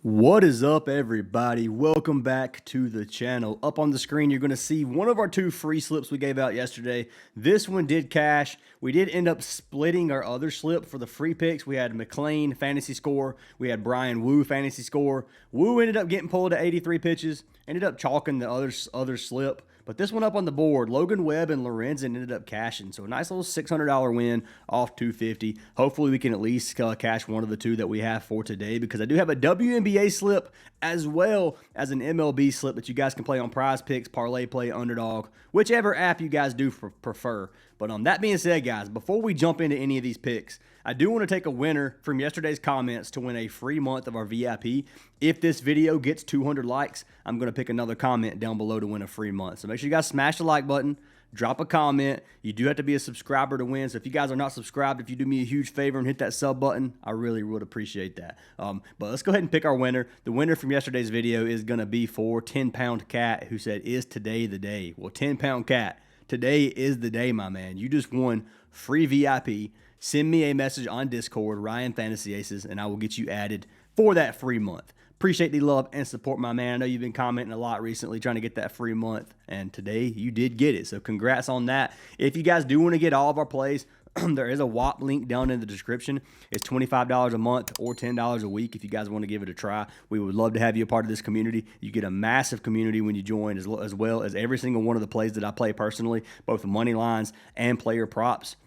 What is up, everybody? Welcome back to the channel. Up on the screen, you're going to see one of our two free slips we gave out yesterday. This one did cash. We did end up splitting our other slip for the free picks. We had McLean fantasy score. We had Brian Wu fantasy score. Wu ended up getting pulled to 83 pitches. Ended up chalking the other slip. But this one up on the board, Logan Webb and Lorenzen ended up cashing. So a nice little $600 win off 250. Hopefully we can at least cash one of the two that we have for today, because I do have a WNBA slip as well as an MLB slip that you guys can play on Prizepicks, Parlay Play, Underdog, whichever app you guys do prefer. But that being said, guys, before we jump into any of these picks, I do want to take a winner from yesterday's comments to win a free month of our VIP. If this video gets 200 likes, I'm going to pick another comment down below to win a free month. So make sure you guys smash the like button, drop a comment. You do have to be a subscriber to win. So if you guys are not subscribed, if you do me a huge favor and hit that sub button, I really would appreciate that. But let's go ahead and pick our winner. The winner from yesterday's video is going to be for 10-Pound Cat, who said, "Is today the day?" Well, 10-Pound Cat, today is the day, my man. You just won free VIP. Send me a message on Discord, Ryan Fantasy Aces, and I will get you added for that free month. Appreciate the love and support, my man. I know you've been commenting a lot recently trying to get that free month, and today you did get it. So congrats on that. If you guys do want to get all of our plays, there is a WAP link down in the description. It's $25 a month or $10 a week if you guys want to give it a try. We would love to have you a part of this community. You get a massive community when you join, as well as every single one of the plays that I play personally, both the money lines and player props.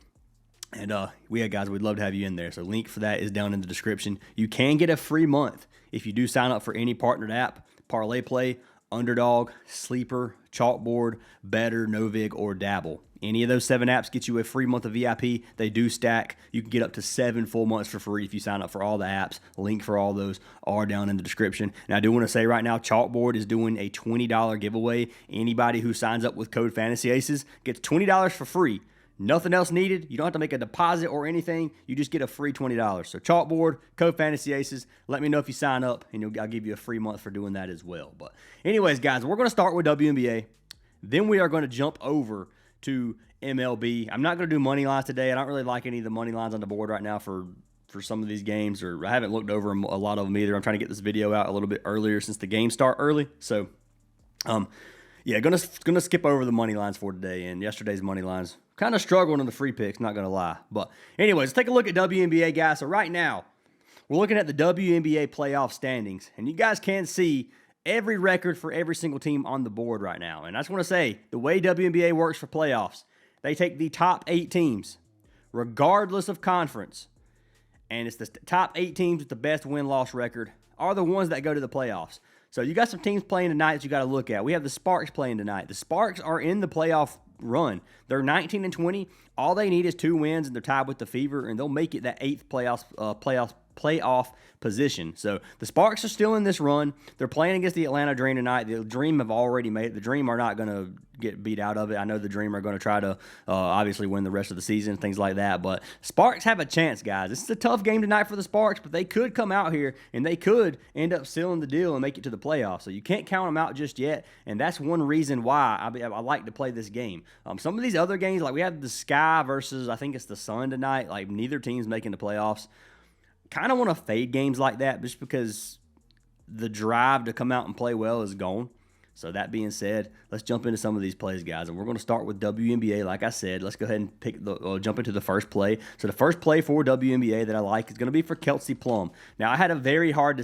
And guys, we'd love to have you in there. So link for that is down in the description. You can get a free month if you do sign up for any partnered app: Parlay Play, Underdog, Sleeper, Chalkboard, Better, Novig, or Dabble. Any of those 7 apps get you a free month of VIP. They do stack. You can get up to 7 full months for free if you sign up for all the apps. Link for all those are down in the description. And I do want to say right now, Chalkboard is doing a $20 giveaway. Anybody who signs up with code Fantasy Aces gets $20 for free. Nothing else needed. You don't have to make a deposit or anything. You just get a free $20. So Chalkboard, code Fantasy Aces. Let me know if you sign up, and I'll give you a free month for doing that as well. But anyways, guys, we're going to start with WNBA. Then we are going to jump over to MLB. I'm not going to do money lines today. I don't really like any of the money lines on the board right now for some of these games, or I haven't looked over a lot of them either. I'm trying to get this video out a little bit earlier since the games start early. So, yeah, gonna skip over the money lines for today, and yesterday's money lines kind of struggling in the free picks, not gonna lie. But anyways, let's take a look at WNBA, guys. So right now, we're looking at the WNBA playoff standings, and you guys can see every record for every single team on the board right now. And I just want to say, the way WNBA works for playoffs, they take the top 8 teams, regardless of conference, and it's the top 8 teams with the best win-loss record are the ones that go to the playoffs. So you got some teams playing tonight that you got to look at. We have the Sparks playing tonight. The Sparks are in the playoff run. They're 19-20. All they need is 2 wins, and they're tied with the Fever, and they'll make it that 8th playoff position. So the Sparks are still in this run. They're playing against the Atlanta Dream tonight. The Dream have already made it. The Dream are not going to get beat out of it. I know the Dream are going to try to obviously win the rest of the season, things like that. But Sparks have a chance, guys. This is a tough game tonight for the Sparks, but they could come out here and they could end up sealing the deal and make it to the playoffs. So you can't count them out just yet, and that's one reason why I like to play this game. Some of these other games, like we have the Sky versus, I think it's the Sun tonight, like neither team's making the playoffs. Kind of want to fade games like that just because the drive to come out and play well is gone. So that being said, let's jump into some of these plays, guys. And we're going to start with WNBA. Like I said, let's go ahead and jump into the first play. So the first play for WNBA that I like is going to be for Kelsey Plum. Now, I had a very hard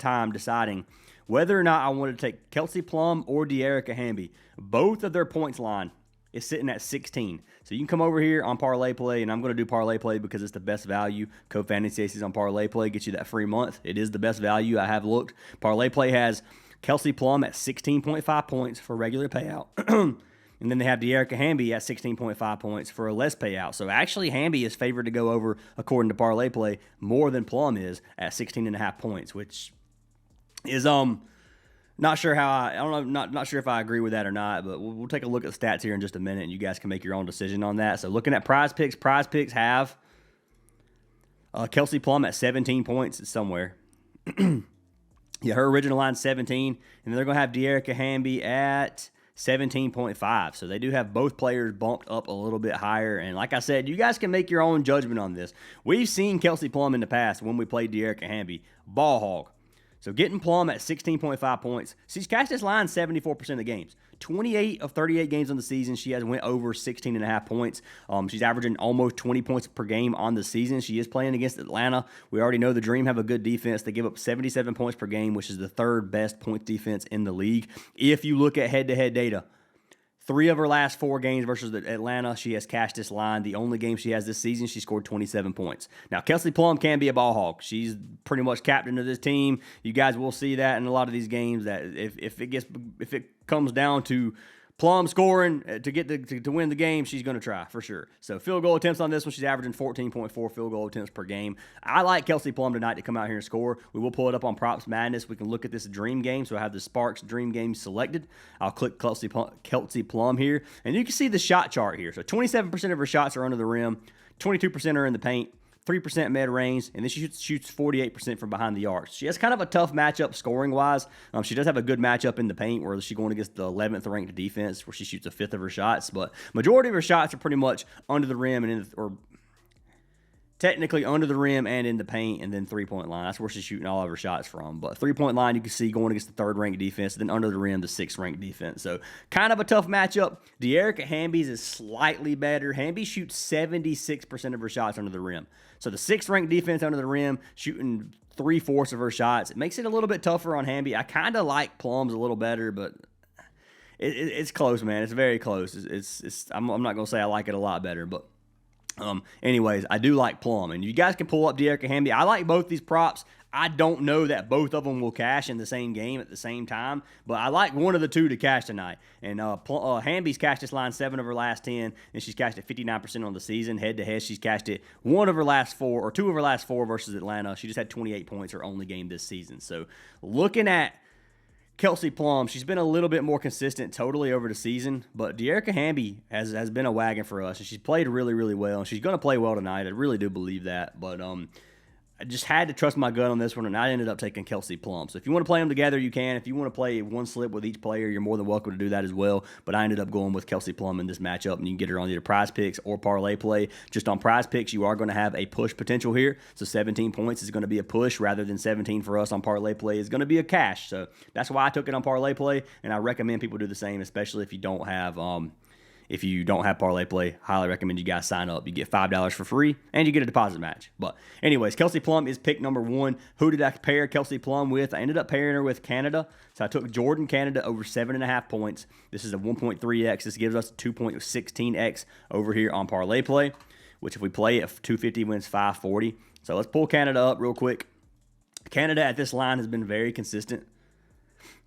time deciding whether or not I wanted to take Kelsey Plum or De'Arica Hamby. Both of their points line is sitting at 16. So you can come over here on Parlay Play, and I'm going to do Parlay Play because it's the best value. Code Fantasy Aces on Parlay Play gets you that free month. It is the best value. I have looked. Parlay Play has Kelsey Plum at 16.5 points for regular payout. And then they have De'Arica Hamby at 16.5 points for a less payout. So actually, Hamby is favored to go over, according to Parlay Play, more than Plum is at 16.5 points, which is not sure how I don't know, not sure if I agree with that or not, but we'll take a look at the stats here in just a minute, and you guys can make your own decision on that. So looking at Prizepicks have Kelsey Plum at 17 points. It's somewhere. Yeah, her original line's 17, and then they're going to have De'Arica Hamby at 17.5. So they do have both players bumped up a little bit higher. And like I said, you guys can make your own judgment on this. We've seen Kelsey Plum in the past when we played De'Arica Hamby. Ball hog. So getting Plum at 16.5 points. She's cashed this line 74% of the games. 28 of 38 games on the season, she has went over 16.5 points. She's averaging almost 20 points per game on the season. She is playing against Atlanta. We already know the Dream have a good defense. They give up 77 points per game, which is the third best points defense in the league. If you look at head-to-head data, 3 of her last 4 games versus Atlanta, she has cashed this line. The only game she has this season, she scored 27 points. Now, Kelsey Plum can be a ball hog. She's pretty much captain of this team. You guys will see that in a lot of these games, that if it comes down to Plum scoring to win the game, she's going to try for sure. So field goal attempts on this one, she's averaging 14.4 field goal attempts per game. I like Kelsey Plum tonight to come out here and score. We will pull it up on Props Madness. We can look at this Dream game. So I have the Sparks Dream game selected. I'll click Kelsey Plum here, and you can see the shot chart here. So 27% of her shots are under the rim, 22% are in the paint, 3% mid-range, and then she shoots 48% from behind the arc. She has kind of a tough matchup scoring-wise. She does have a good matchup in the paint where she's going against the 11th ranked defense where she shoots a fifth of her shots, but majority of her shots are pretty much under the rim or technically under the rim and in the paint, and then three-point line. That's where she's shooting all of her shots from. But three-point line, you can see going against the third-ranked defense, and then under the rim, the sixth-ranked defense. So kind of a tough matchup. De'Erica Hamby's is slightly better. Hamby shoots 76% of her shots under the rim. So the sixth-ranked defense under the rim, shooting 3/4 of her shots. It makes it a little bit tougher on Hamby. I kind of like Plum's a little better, but it's close, man. It's very close. I'm not going to say I like it a lot better, but anyways, I do like Plum, and you guys can pull up De'Erica Hamby. I like both these props. I don't know that both of them will cash in the same game at the same time, but I like one of the two to cash tonight. And Hamby's cashed this line 7 of her last 10, and she's cashed it 59% on the season. Head-to-head, she's cashed it 1 of her last 4, or 2 of her last 4 versus Atlanta. She just had 28 points her only game this season. So looking at Kelsey Plum, she's been a little bit more consistent totally over the season, but De'Erica Hamby has been a wagon for us, and she's played really, really well, and she's going to play well tonight. I really do believe that, but I just had to trust my gut on this one, and I ended up taking Kelsey Plum. So if you want to play them together, you can. If you want to play one slip with each player, you're more than welcome to do that as well, but I ended up going with Kelsey Plum in this matchup, and you can get her on either Prizepicks or Parlay Play. Just on Prizepicks, you are going to have a push potential here, so 17 points is going to be a push rather than 17 for us on Parlay Play is going to be a cash. So that's why I took it on Parlay Play, and I recommend people do the same, especially if you don't have Parlay Play. Highly recommend you guys sign up. You get $5 for free, and you get a deposit match. But anyways, Kelsey Plum is pick number 1. Who did I pair Kelsey Plum with? I ended up pairing her with Canada. So I took Jordan Canada over 7.5 points. This is a 1.3x. This gives us 2.16x over here on Parlay Play, which if we play it, 250 wins 540. So let's pull Canada up real quick. Canada at this line has been very consistent.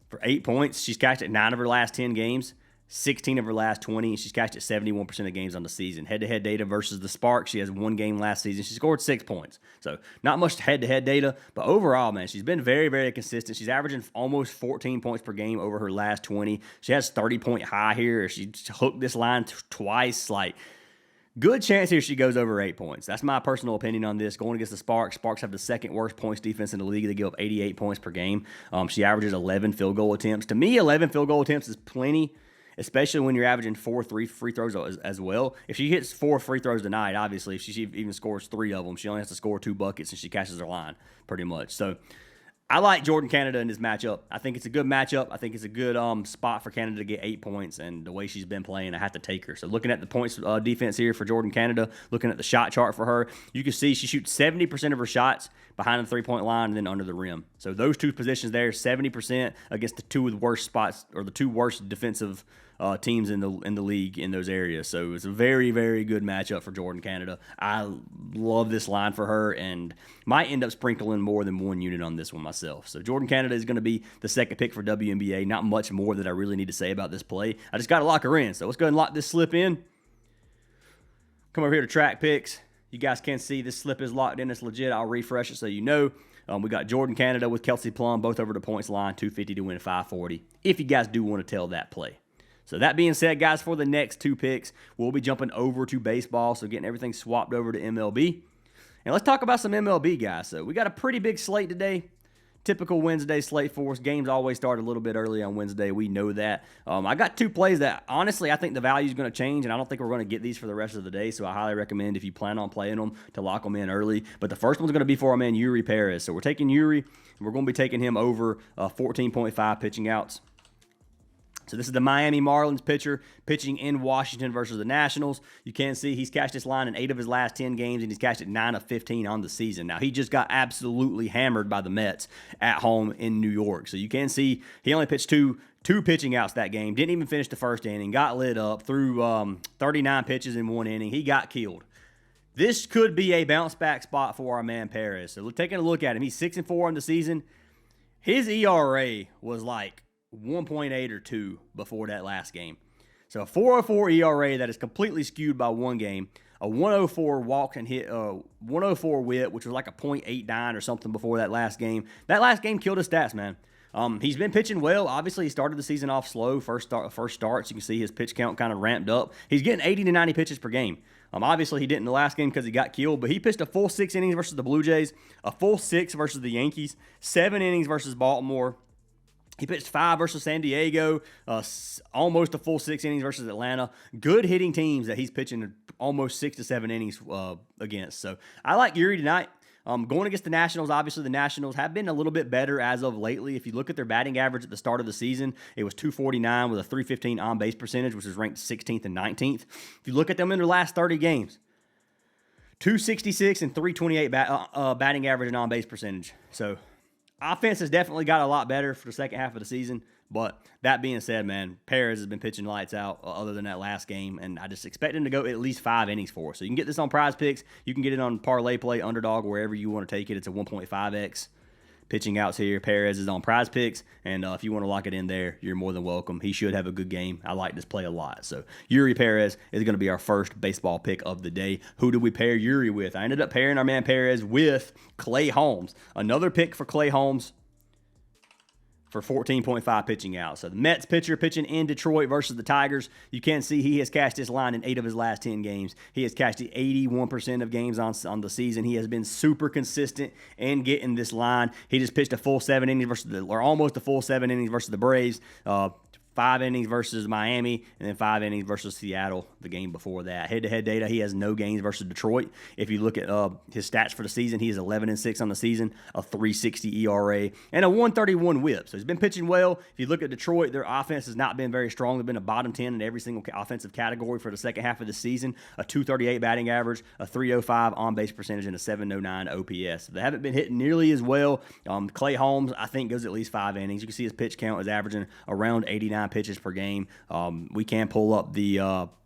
For 8 points, she's cashed at 9 of her last 10 games. 16 of her last 20, and she's cashed at 71% of games on the season. Head-to-head data versus the Sparks, she has 1 game last season. She scored 6 points. So not much head-to-head data, but overall, man, she's been very, very consistent. She's averaging almost 14 points per game over her last 20. She has 30-point high here. She hooked this line twice. Like, good chance here she goes over 8 points. That's my personal opinion on this. Going against the Sparks, Sparks have the second worst points defense in the league. They give up 88 points per game. She averages 11 field goal attempts. To me, 11 field goal attempts is plenty, especially when you're averaging 4 free throws as well. If she hits 4 free throws tonight, obviously, if she even scores 3 of them, she only has to score 2 buckets, and she cashes her line pretty much. So I like Jordan Canada in this matchup. I think it's a good matchup. I think it's a good spot for Canada to get 8 points, and the way she's been playing, I have to take her. So looking at the points defense here for Jordan Canada, looking at the shot chart for her, you can see she shoots 70% of her shots behind the three-point line and then under the rim. So those two positions there, 70% against the 2 worst spots, or the 2 worst defensive teams in the league in those areas. So it's a very, very good matchup for Jordan Canada. I love this line for her, and might end up sprinkling more than 1 unit on this one myself. So Jordan Canada is going to be the second pick for WNBA. Not much more that I really need to say about this play. I just got to lock her in. So let's go ahead and lock this slip in. Come over here to track picks. You guys can see this slip is locked in. It's legit. I'll refresh it so you know. We got Jordan Canada with Kelsey Plum, both over the points line, 250 to win 540, if you guys do want to tell that play. So that being said, guys, for the next 2 picks, we'll be jumping over to baseball, so getting everything swapped over to MLB. And let's talk about some MLB, guys. So we got a pretty big slate today. typical Wednesday slate for us. Games always start a little bit early on Wednesday. We know that. I got 2 plays that, honestly, I think the value is going to change, and I don't think we're going to get these for the rest of the day, so I highly recommend, if you plan on playing them, to lock them in early. But the first one's going to be for our man Yuri Perez. So we're taking Yuri, and we're going to be taking him over 14.5 pitching outs. So this is the Miami Marlins pitcher pitching in Washington versus the Nationals. You can see he's cashed this line in 8 of his last 10 games, and he's cashed it 9 of 15 on the season. Now, he just got absolutely hammered by the Mets at home in New York. So you can see he only pitched two pitching outs that game, didn't even finish the first inning, got lit up, threw 39 pitches in 1 inning. He got killed. This could be a bounce-back spot for our man Perez. So taking a look at him, he's 6-4 on the season. His ERA was like 1.8 or 2 before that last game. So a 4.04 ERA that is completely skewed by one game. A 1.04 walk and hit, 1.04 whip, which was like a .89 or something before that last game. That last game killed his stats, man. He's been pitching well. Obviously, he started the season off slow. First starts, you can see his pitch count kind of ramped up. He's getting 80 to 90 pitches per game. Obviously, he didn't in the last game because he got killed, but he pitched a full 6 innings versus the Blue Jays, a full 6 versus the Yankees, 7 innings versus Baltimore. He pitched 5 versus San Diego, almost a full 6 innings versus Atlanta. Good hitting teams that he's pitching almost 6 to 7 innings against. So I like Yuri tonight. Going against the Nationals, obviously the Nationals have been a little bit better as of lately. If you look at their batting average at the start of the season, it was .249 with a .315 on-base percentage, which is ranked 16th and 19th. If you look at them in their last 30 games, .266 and .328 batting average and on-base percentage. So offense has definitely got a lot better for the second half of the season. But that being said, man, Perez has been pitching lights out other than that last game, and I just expect him to go at least 5 innings for us. So you can get this on Prizepicks. You can get it on Parlay Play, Underdog, wherever you want to take it. It's a 1.5x. Pitching outs here. Perez is on Prizepicks, and if you want to lock it in there, you're more than welcome. He should have a good game. I like this play a lot. So Yuri Perez is going to be our first baseball pick of the day. Who did we pair Yuri with? I ended up pairing our man Perez with Clay Holmes. Another pick for Clay Holmes for 14.5 pitching out. So the Mets pitcher pitching in Detroit versus the Tigers. You can see he has cashed this line in 8 of his last 10 games. He has cashed it 81% of games on the season. He has been super consistent in getting this line. He just pitched a full 7 innings versus almost a full 7 innings versus the Braves. 5 innings versus Miami, and then 5 innings versus Seattle the game before that. Head-to-head data, he has no gains versus Detroit. If you look at his stats for the season, he is 11-6 on the season, a .360 ERA, and a 131 whip. So he's been pitching well. If you look at Detroit, their offense has not been very strong. They've been a bottom 10 in every single offensive category for the second half of the season, a .238 batting average, a .305 on-base percentage, and a .709 OPS. They haven't been hitting nearly as well. Clay Holmes, I think, goes at least 5 innings. You can see his pitch count is averaging around 89 pitches per game. We can pull up the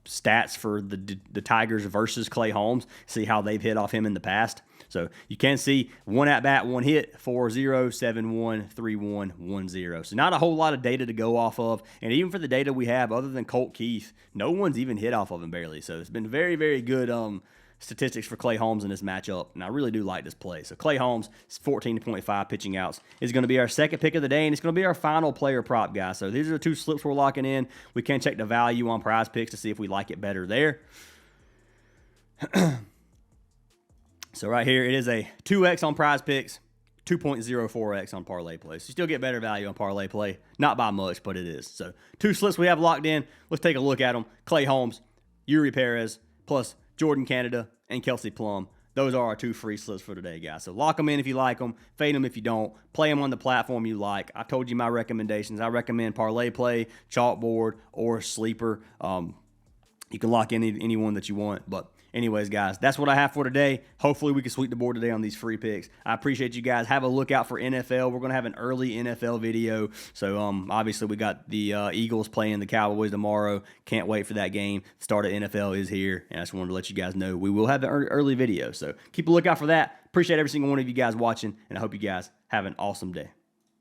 stats for the Tigers versus Clay Holmes, see how they've hit off him in the past. So you can see 1 at-bat, 1 hit, 4-0, 7-1, 3-1, 1-0. So not a whole lot of data to go off of. And even for the data we have, other than Colt Keith, no one's even hit off of him barely. So it's been very, very good statistics for Clay Holmes in this matchup, and I really do like this play. So Clay Holmes, 14.5 pitching outs, is going to be our second pick of the day, and it's going to be our final player prop, guys. So these are the 2 slips we're locking in. We can check the value on Prizepicks to see if we like it better there. So right here, it is a 2x on Prizepicks, 2.04x on Parlay Play. So you still get better value on Parlay Play. Not by much, but it is. So 2 slips we have locked in. Let's take a look at them. Clay Holmes, Yuri Perez, plus Jordan Canada and Kelsey Plum. Those are our 2 free slips for today, guys. So lock them in if you like them. Fade them if you don't. Play them on the platform you like. I told you my recommendations. I recommend Parlay Play, Chalkboard, or Sleeper. You can lock in any one that you want. But anyways, guys, that's what I have for today. Hopefully we can sweep the board today on these free picks. I appreciate you guys. Have a look out for NFL. We're going to have an early NFL video. So obviously we got the Eagles playing the Cowboys tomorrow. Can't wait for that game. The start of NFL is here, and I just wanted to let you guys know we will have the early video. So keep a lookout for that. Appreciate every single one of you guys watching, and I hope you guys have an awesome day.